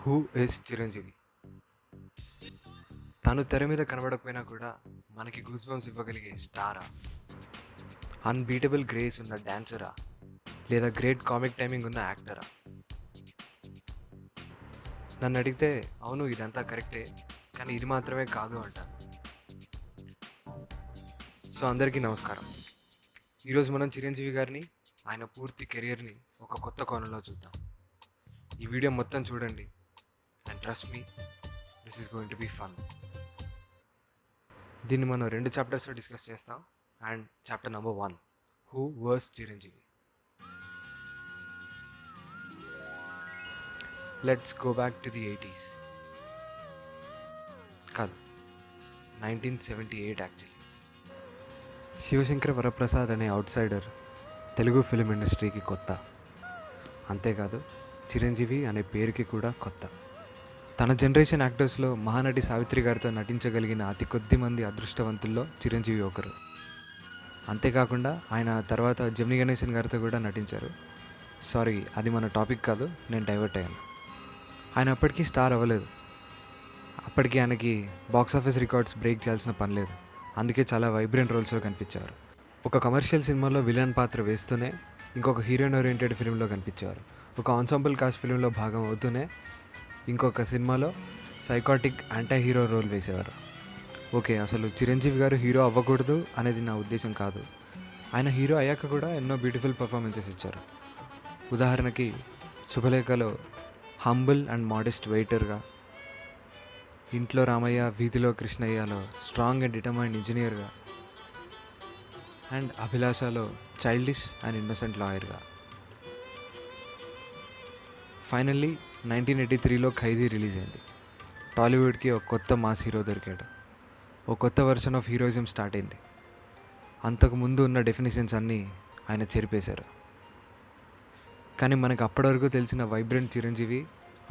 Who is Chiranjeevi? తను తెర మీద కనబడకపోయినా కూడా మనకి గూస్ బంప్స్ ఇవ్వగలిగే స్టారా, అన్బీటబుల్ గ్రేస్ ఉన్న డాన్సరా, లేదా గ్రేట్ కామిక్ టైమింగ్ ఉన్న యాక్టరా? నన్ను అడిగితే అవును, ఇదంతా కరెక్టే, కానీ ఇది మాత్రమే కాదు అంటాను. సో అందరికీ నమస్కారం. ఈరోజు మనం చిరంజీవి గారిని, ఆయన పూర్తి కెరియర్ని ఒక కొత్త కోణంలో చూద్దాం. ఈ వీడియో మొత్తం చూడండి and trust me, this is going to be fun. దీన్ని మనం 2 చాప్టర్స్లో డిస్కస్ చేస్తాం. And chapter number 1, who was Chiranjeevi. Let's go back to the 80s. కాదు, 1978 యాక్చువల్లీ. శివశంకర వరప్రసాద్ అనే అవుట్సైడర్ తెలుగు ఫిలిం ఇండస్ట్రీకి కొత్త. అంతేకాదు, చిరంజీవి అనే పేరుకి కూడా కొత్త. తన జనరేషన్ యాక్టర్స్లో మహానటి సావిత్రి గారితో నటించగలిగిన అతి కొద్ది మంది అదృష్టవంతుల్లో చిరంజీవి ఒకరు. అంతేకాకుండా ఆయన తర్వాత జమినీ గణేశన్ గారితో కూడా నటించారు. సారీ, అది మన టాపిక్ కాదు, నేను డైవర్ట్ అయ్యాను. ఆయన అప్పటికీ స్టార్ అవ్వలేదు. అప్పటికి ఆయనకి బాక్సాఫీస్ రికార్డ్స్ బ్రేక్ చేయాల్సిన పని లేదు. అందుకే చాలా వైబ్రెంట్ రోల్స్లో కనిపించేవారు. ఒక కమర్షియల్ సినిమాలో విలన్ పాత్ర వేస్తూనే ఇంకొక హీరోయిన్ ఓరియంటెడ్ ఫిలింలో కనిపించేవారు. ఒక ఆన్సాంబుల్ కాస్ట్ ఫిలింలో భాగం అవుతూనే ఇంకొక సినిమాలో సైకాటిక్ యాంటీ హీరో రోల్ వేసేవారు. ఓకే, అసలు చిరంజీవి గారు హీరో అవ్వకూడదు అనేది నా ఉద్దేశం కాదు. ఆయన హీరో అయ్యాక కూడా ఎన్నో బ్యూటిఫుల్ పర్ఫార్మెన్సెస్ ఇచ్చారు. ఉదాహరణకి శుభలేఖలో హంబుల్ అండ్ మోడెస్ట్ వెయిటర్గా, ఇంట్లో రామయ్య వీధిలో కృష్ణయ్యలో స్ట్రాంగ్ అండ్ డిటర్మైండ్ ఇంజనీర్గా, అండ్ అభిలాషలో చైల్డిష్ అండ్ ఇన్నోసెంట్ లాయర్గా. ఫైనల్లీ 1983లో ఖైదీ రిలీజ్ అయింది. టాలీవుడ్కి ఒక కొత్త మాస్ హీరో దొరికాడు. ఒక కొత్త వెర్షన్ ఆఫ్ హీరోయిజం స్టార్ట్ అయింది. అంతకు ముందు ఉన్న డెఫినేషన్స్ అన్నీ ఆయన చెరిపేశారు. కానీ మనకు అప్పటి వరకు తెలిసిన వైబ్రెంట్ చిరంజీవి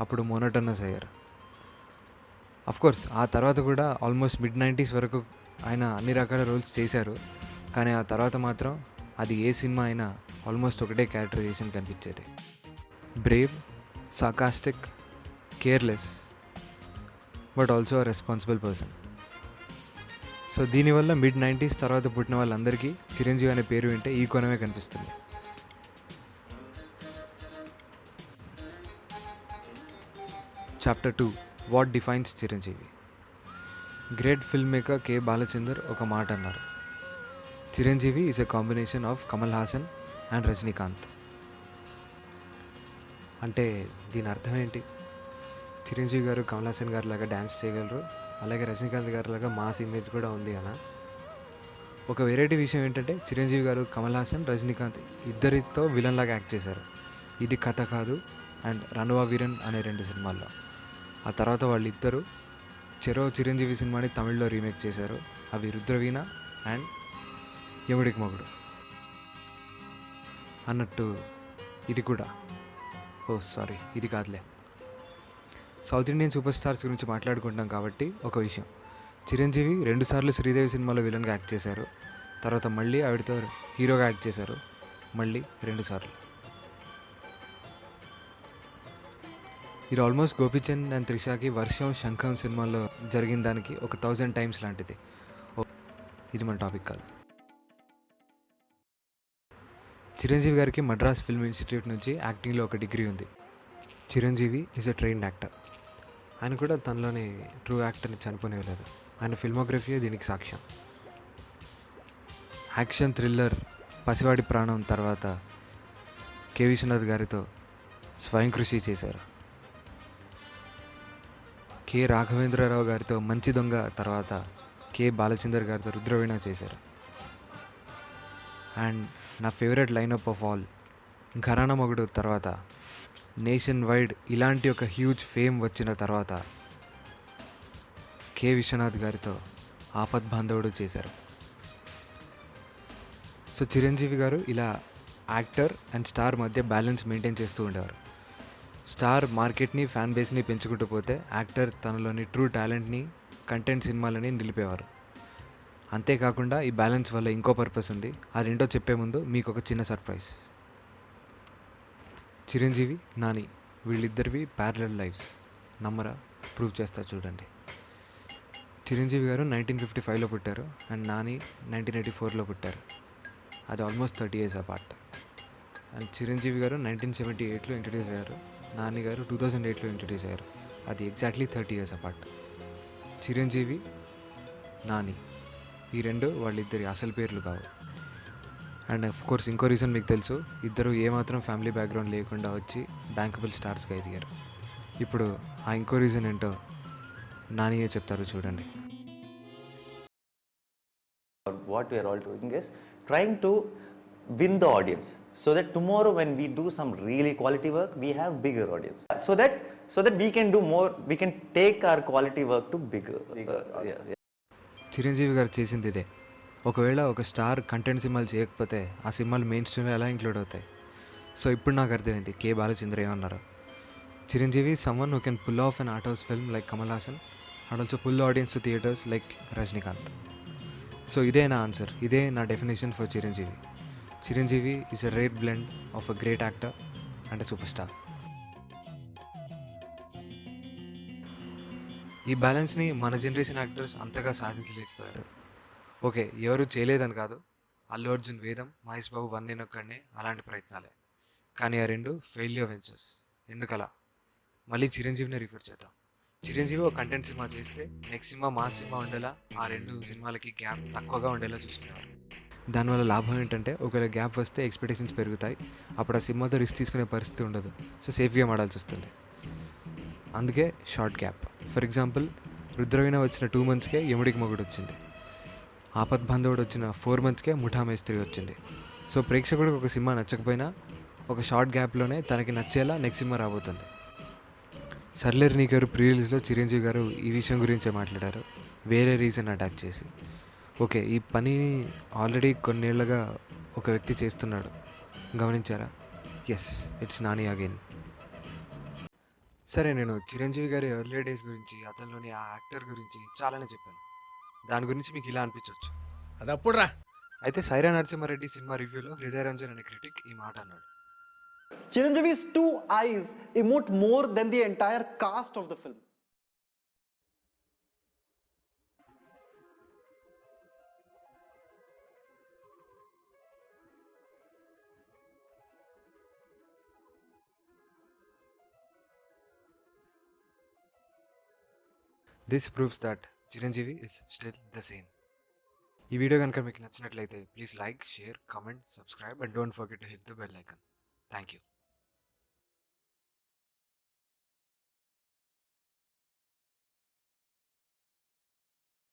అప్పుడు మోనోటనస్ అయ్యారు. అఫ్కోర్స్ ఆ తర్వాత కూడా ఆల్మోస్ట్ మిడ్-90s వరకు ఆయన అన్ని రకాల రోల్స్ చేశారు. కానీ ఆ తర్వాత మాత్రం అది ఏ సినిమా అయినా ఆల్మోస్ట్ ఒకటే క్యారెక్టరైజేషన్ కనిపించేది. Brave, sarcastic, careless, but also a responsible person. So దీనివల్ల మిడ్-90s తర్వాత పుట్టిన వాళ్ళందరికీ చిరంజీవి అనే పేరు వింటే ఈ కోణమే కనిపిస్తుంది. Chapter 2, what defines Chiranjeevi. Great film maker K Balachander ఒక మాట అన్నారు: Chiranjeevi is a combination of Kamal Haasan and Rajinikanth. అంటే దీని అర్థం ఏంటి? చిరంజీవి గారు కమల్ హాసన్ గారి లాగా డ్యాన్స్ చేయగలరు, అలాగే రజనీకాంత్ గారి లాగా మాస్ ఇమేజ్ కూడా ఉంది అన్న. ఒక వెరైటీ విషయం ఏంటంటే చిరంజీవి గారు కమల్ హాసన్, రజనీకాంత్ ఇద్దరితో విలన్ లాగా యాక్ట్ చేశారు. ఇది కథ కాదు అండ్ రణవా వీరన్ అనే 2 సినిమాల్లో. ఆ తర్వాత వాళ్ళిద్దరూ చెరో చిరంజీవి సినిమాని తమిళ్లో రీమేక్ చేశారు. అవి రుద్రవీణ అండ్ యముడికి మొగుడు. అన్నట్టు ఇది కూడా, ఇది కాదులే. సౌత్ ఇండియన్ సూపర్ స్టార్స్ గురించి మాట్లాడుకుంటాం కాబట్టి ఒక విషయం: చిరంజీవి 2 సార్లు శ్రీదేవి సినిమాలో విలన్గా యాక్ట్ చేశారు. తర్వాత మళ్ళీ ఆవిడతో హీరోగా యాక్ట్ చేశారు, మళ్ళీ 2 సార్లు. ఇది ఆల్మోస్ట్ గోపీచంద్ అండ్ త్రిషాకి వర్షం శంఖం సినిమాలో జరిగిన దానికి ఒక 1000 టైమ్స్ లాంటిది. ఇది మన టాపిక్ కాదు. చిరంజీవి గారికి మద్రాస్ ఫిల్మ్ ఇన్స్టిట్యూట్ నుంచి యాక్టింగ్లో ఒక డిగ్రీ ఉంది. Chiranjeevi is a trained actor. ఆయన కూడా తనలోని ట్రూ యాక్టర్ని చనిపోనివ్వలేదు. ఆయన ఫిల్మోగ్రఫీయే దీనికి సాక్ష్యం. యాక్షన్ థ్రిల్లర్ పసివాడి ప్రాణం తర్వాత కె విశ్వనాథ్ గారితో స్వయం కృషి చేశారు. కె రాఘవేంద్రరావు గారితో మంచి దొంగ తర్వాత కె బాలచందర్ గారితో రుద్రవీణ చేశారు. అండ్ నా ఫేవరెట్ లైనప్ ఆఫ్ ఆల్, ఘరానా మొగుడు తర్వాత నేషన్ వైడ్ ఇలాంటి ఒక హ్యూజ్ ఫేమ్ వచ్చిన తర్వాత కె విశ్వనాథ్ గారితో ఆపద్ బాంధవుడు చేశారు. సో చిరంజీవి గారు ఇలా యాక్టర్ అండ్ స్టార్ మధ్య బ్యాలెన్స్ మెయింటైన్ చేస్తూ ఉండేవారు. స్టార్ మార్కెట్ని, ఫ్యాన్ బేస్ని పెంచుకుంటూ పోతే యాక్టర్ తనలోని ట్రూ టాలెంట్ని, కంటెంట్ సినిమాలని నిలిపేవారు. అంతేకాకుండా ఈ బ్యాలెన్స్ వల్ల ఇంకో పర్పస్ ఉంది. అదేంటో చెప్పే ముందు మీకు ఒక చిన్న సర్ప్రైజ్. చిరంజీవి, నాని వీళ్ళిద్దరివి ప్యారలల్ లైఫ్స్. నమ్మరా? ప్రూవ్ చేస్తా చూడండి. చిరంజీవి గారు 1955లో పుట్టారు అండ్ నాని 1984లో పుట్టారు. అది almost 30 years apart. And Chiranjeevi గారు 1978లో ఇంట్రడ్యూస్ అయ్యారు, నాని గారు 2008లో ఇంట్రడ్యూస్ అయ్యారు. అది exactly 30 years apart. Chiranjeevi, Nani ఈ రెండు వాళ్ళిద్దరి అసలు పేర్లు కావు. అండ్ ఆఫ్ కోర్స్ ఇంకో రీజన్ మీకు తెలుసు, ఇద్దరు ఏమాత్రం ఫ్యామిలీ బ్యాక్గ్రౌండ్ లేకుండా వచ్చి బ్యాంకబుల్ స్టార్స్గా ఎదిగారు. ఇప్పుడు ఆ ఇంకో రీజన్ ఏంటో నానియే చెప్తారు చూడండి. What we are all doing is trying to win the audience so that tomorrow when we do some really quality work we have bigger audience, so that we can do more, we can take our quality work to bigger yeah. Chiranjeevi గారు చేసింది ఇదే. ఒకవేళ ఒక star content సినిమాలు చేయకపోతే ఆ సినిమాలు main స్ట్రీమ్లో ఎలా ఇంక్లూడ్ అవుతాయి? సో ఇప్పుడు నాకు అర్థమైంది కే బాలచంద్ర ఏమన్నారు. Chiranjeevi someone who can pull off an art house film like Kamal Haasan and also pull audience to theatres like Rajinikanth. So ఇదే నా ఆన్సర్, ఇదే నా definition for Chiranjeevi. Chiranjeevi is a rare blend of a great actor and a super star. ఈ బ్యాలెన్స్ని మన generation actors అంతగా సాధించలేకపోయారు. Okay, ఎవరు చేయలేదని కాదు, అల్లు అర్జున్, వేదం, మహేష్ బాబు, వన్నెనొక్కడనే అలాంటి ప్రయత్నాలే. కానీ ఆ రెండు ఫెయిల్యూర్ వెంచర్స్. ఎందుకలా? మళ్ళీ చిరంజీవిని రిఫర్ చేద్దాం. చిరంజీవి ఒక కంటెంట్ సినిమా చేస్తే నెక్స్ట్ సినిమా మాస్ సినిమా ఉండేలా ఆ రెండు సినిమాలకి గ్యాప్ తక్కువగా ఉండేలా చూసుకునేవారు. దానివల్ల లాభం ఏంటంటే ఒకవేళ గ్యాప్ వస్తే ఎక్స్పెక్టేషన్స్ పెరుగుతాయి, అప్పుడు ఆ సినిమాతో రిస్క్ తీసుకునే పరిస్థితి ఉండదు. సో సేఫ్గా ఆడాల్సి వస్తుంది. అందుకే short gap. For example, Rudraveena వచ్చిన 2 monthsకే యముడికి మొగుడు వచ్చింది. ఆపద్ బాంధవుడు వచ్చిన 4 monthsకే ముఠా మేస్త్రి వచ్చింది. సో ప్రేక్షకుడికి ఒక సినిమా నచ్చకపోయినా ఒక షార్ట్ గ్యాప్లోనే తనకి నచ్చేలా నెక్స్ట్ సినిమా రాబోతుంది. సర్లేరు నీ గారు ప్రీ రిలీజ్లో చిరంజీవి గారు ఈ విషయం గురించే మాట్లాడారు, వేరే రీజన్ అటాక్ చేసి. ఓకే, ఈ పని ఆల్రెడీ కొన్నేళ్లుగా ఒక వ్యక్తి చేస్తున్నాడు, గమనించారా? Yes, it's Nani again. సరే, నేను చిరంజీవి గారి ఎర్లీ డేస్ గురించి, అతనిలోని ఆ యాక్టర్ గురించి చాలానే చెప్పాను. దాని గురించి మీకు ఇలా అనిపించవచ్చు. అది అప్పుడు రా. అయితే సైరా నరసింహారెడ్డి సినిమా రివ్యూలో హృదయరంజన్ అనే క్రిటిక్ ఈ మాట అన్నాడు. Chiranjeevi's two eyes emote more than the entire cast of the film. This proves that Chiranjeevi is still the same. ఈ వీడియో కనుక మీకు నచ్చినట్లయితే please like, share, comment, subscribe and don't forget to hit the bell icon. Thank you.